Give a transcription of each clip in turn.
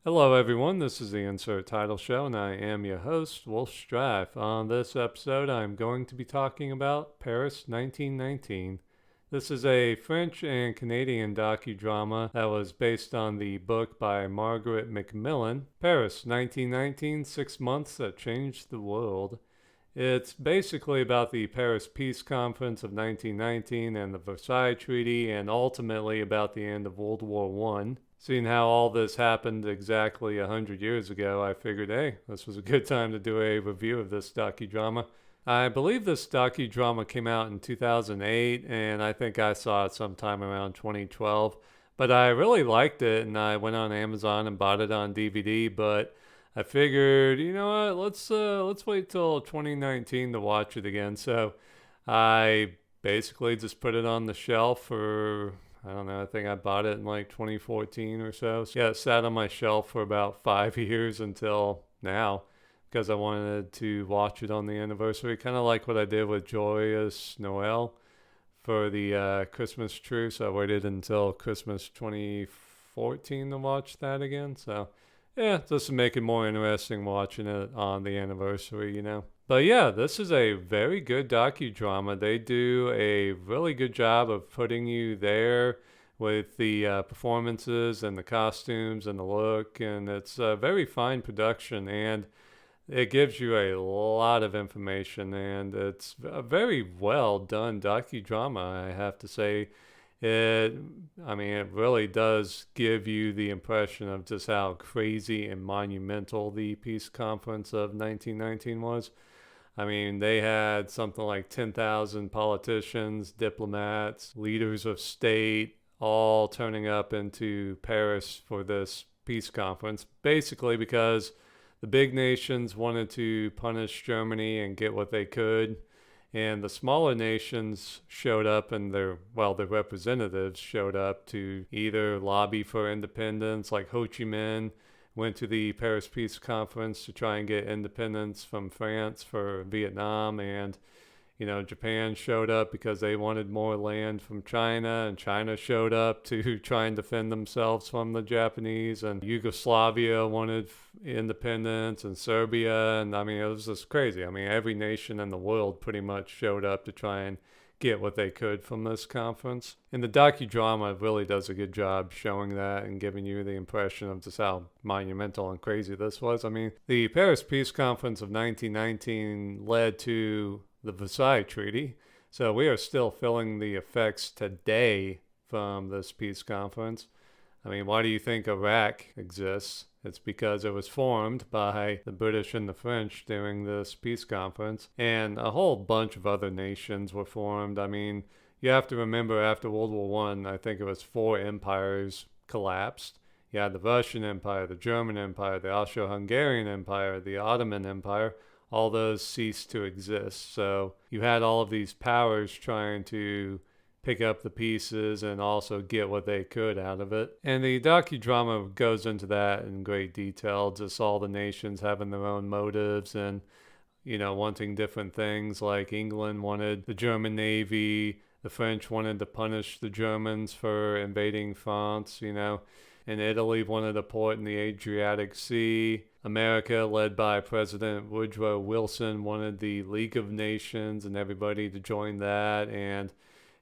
Hello, everyone. This is the Insert Title Show, and I am your host, Wolf Strife. On this episode, I'm going to be talking about Paris 1919. This is a French and Canadian docudrama that was based on the book by Margaret Macmillan, Paris 1919 6 Months That Changed the World. It's basically about the Paris Peace Conference of 1919 and the Versailles Treaty, and ultimately about the end of World War One. Seeing how all this happened exactly 100 years ago, I figured, hey, this was a good time to do a review of this docudrama. I believe this docudrama came out in 2008, and I think I saw it sometime around 2012. But I really liked it, and I went on Amazon and bought it on DVD. But I figured, you know what, let's wait till 2019 to watch it again. So I basically just put it on the shelf for, I don't know, I think I bought it in like 2014 or so. So yeah, it sat on my shelf for about 5 years until now because I wanted to watch it on the anniversary, kind of like what I did with Joyous Noel for the Christmas truce. I waited until Christmas 2014 to watch that again. So yeah, just to make it more interesting watching it on the anniversary, you know. But yeah, this is a very good docudrama. They do a really good job of putting you there with the performances and the costumes and the look, and it's a very fine production, and it gives you a lot of information, and it's a very well done docudrama, I have to say. It, I mean, it really does give you the impression of just how crazy and monumental the peace conference of 1919 was. I mean, they had something like 10,000 politicians, diplomats, leaders of state, all turning up into Paris for this peace conference, basically because the big nations wanted to punish Germany and get what they could. And the smaller nations showed up, and their representatives showed up to either lobby for independence, like Ho Chi Minh went to the Paris Peace Conference to try and get independence from France for Vietnam, and Japan showed up because they wanted more land from China, and China showed up to try and defend themselves from the Japanese, and Yugoslavia wanted independence, and Serbia, and I mean, it was just crazy. I mean, every nation in the world pretty much showed up to try and get what they could from this conference. And the docudrama really does a good job showing that and giving you the impression of just how monumental and crazy this was. I mean, the Paris Peace Conference of 1919 led to the Versailles Treaty. So we are still feeling the effects today from this peace conference. I mean, why do you think Iraq exists? It's because it was formed by the British and the French during this peace conference, and a whole bunch of other nations were formed. I mean, you have to remember after World War One, I think it was four empires collapsed. You had the Russian Empire, the German Empire, the Austro-Hungarian Empire, the Ottoman Empire. All those ceased to exist. So you had all of these powers trying to pick up the pieces and also get what they could out of it. And the docudrama goes into that in great detail, just all the nations having their own motives and, wanting different things. Like England wanted the German Navy, the French wanted to punish the Germans for invading France, and Italy wanted a port in the Adriatic Sea. America, led by President Woodrow Wilson, wanted the League of Nations and everybody to join that. And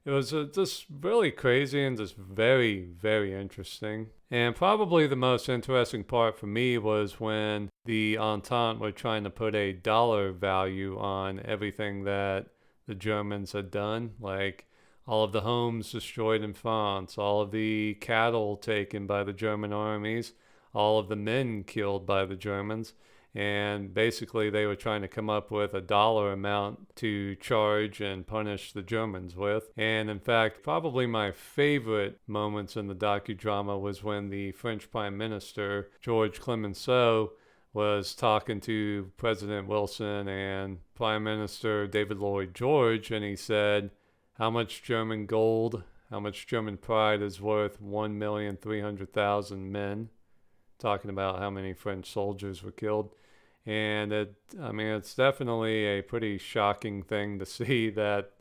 it was just really crazy and just very, very interesting. And probably the most interesting part for me was when the Entente were trying to put a dollar value on everything that the Germans had done. Like all of the homes destroyed in France, all of the cattle taken by the German armies, all of the men killed by the Germans. And basically they were trying to come up with a dollar amount to charge and punish the Germans with. And in fact, probably my favorite moments in the docudrama was when the French Prime Minister, Georges Clemenceau, was talking to President Wilson and Prime Minister David Lloyd George, and he said, how much German gold, how much German pride is worth 1,300,000 men? Talking about how many French soldiers were killed. And it's definitely a pretty shocking thing to see that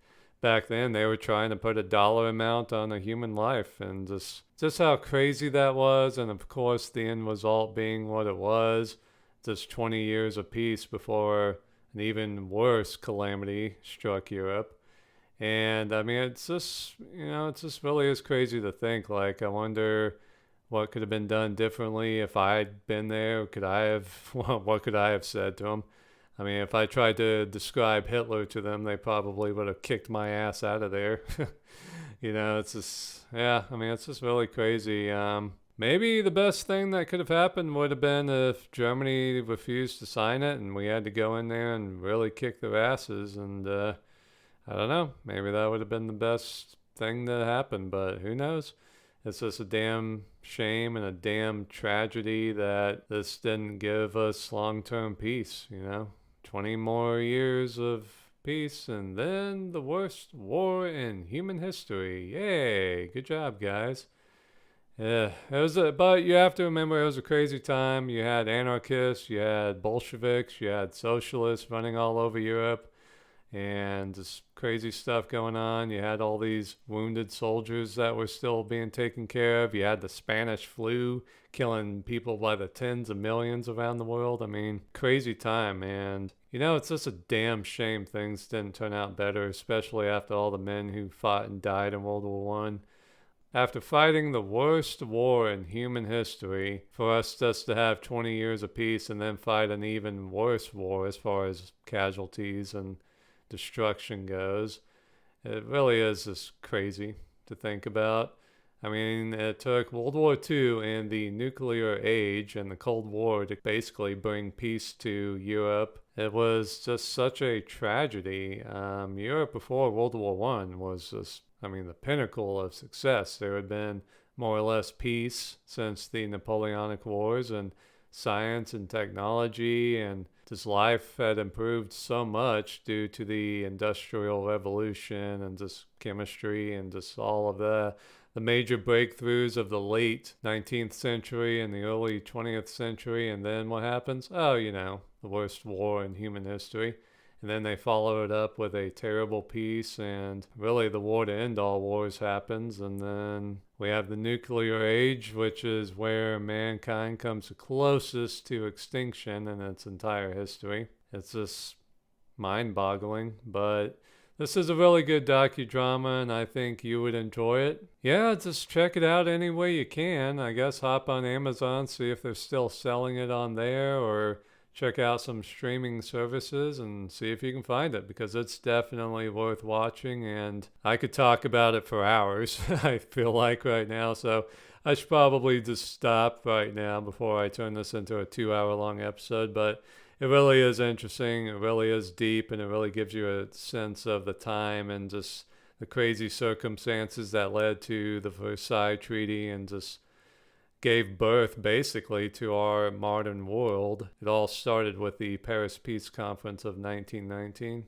back then they were trying to put a dollar amount on a human life, and just how crazy that was. And of course the end result being what it was, just 20 years of peace before an even worse calamity struck Europe. And I mean, it's just, it just really is crazy to think. Like, I wonder what could have been done differently if I'd been there. Could I have, what could I have said to them? I mean, if I tried to describe Hitler to them, they probably would have kicked my ass out of there. It's just, yeah, I mean, it's just really crazy. Maybe the best thing that could have happened would have been if Germany refused to sign it and we had to go in there and really kick their asses. And I don't know, maybe that would have been the best thing that happened, but who knows? It's just a damn shame and a damn tragedy that this didn't give us long-term peace, 20 more years of peace, and then the worst war in human history. Yay! Good job, guys. Yeah, but you have to remember it was a crazy time. You had anarchists, you had Bolsheviks, you had socialists running all over Europe, and just crazy stuff going on. You had all these wounded soldiers that were still being taken care of. You had the Spanish flu killing people by the tens of millions around the world. I mean, crazy time. And, it's just a damn shame things didn't turn out better, especially after all the men who fought and died in World War One. After fighting the worst war in human history, for us just to have 20 years of peace and then fight an even worse war as far as casualties and destruction goes, it really is just crazy to think about. I mean, it took World War II and the nuclear age and the Cold War to basically bring peace to Europe. It was just such a tragedy. Europe before World War One was just, the pinnacle of success. There had been more or less peace since the Napoleonic Wars, and science and technology and just life had improved so much due to the Industrial Revolution and just chemistry and just all of the major breakthroughs of the late 19th century and the early 20th century. And then what happens? Oh, the worst war in human history. And then they follow it up with a terrible peace, and really the war to end all wars happens. And then we have the nuclear age, which is where mankind comes the closest to extinction in its entire history. It's just mind-boggling, but this is a really good docudrama, and I think you would enjoy it. Yeah, just check it out any way you can. I guess hop on Amazon, see if they're still selling it on there, or check out some streaming services and see if you can find it, because it's definitely worth watching, and I could talk about it for hours, I feel like right now, so I should probably just stop right now before I turn this into a 2-hour long episode. But it really is interesting, it really is deep, and it really gives you a sense of the time and just the crazy circumstances that led to the Versailles Treaty and just gave birth basically to our modern world. It all started with the Paris Peace Conference of 1919.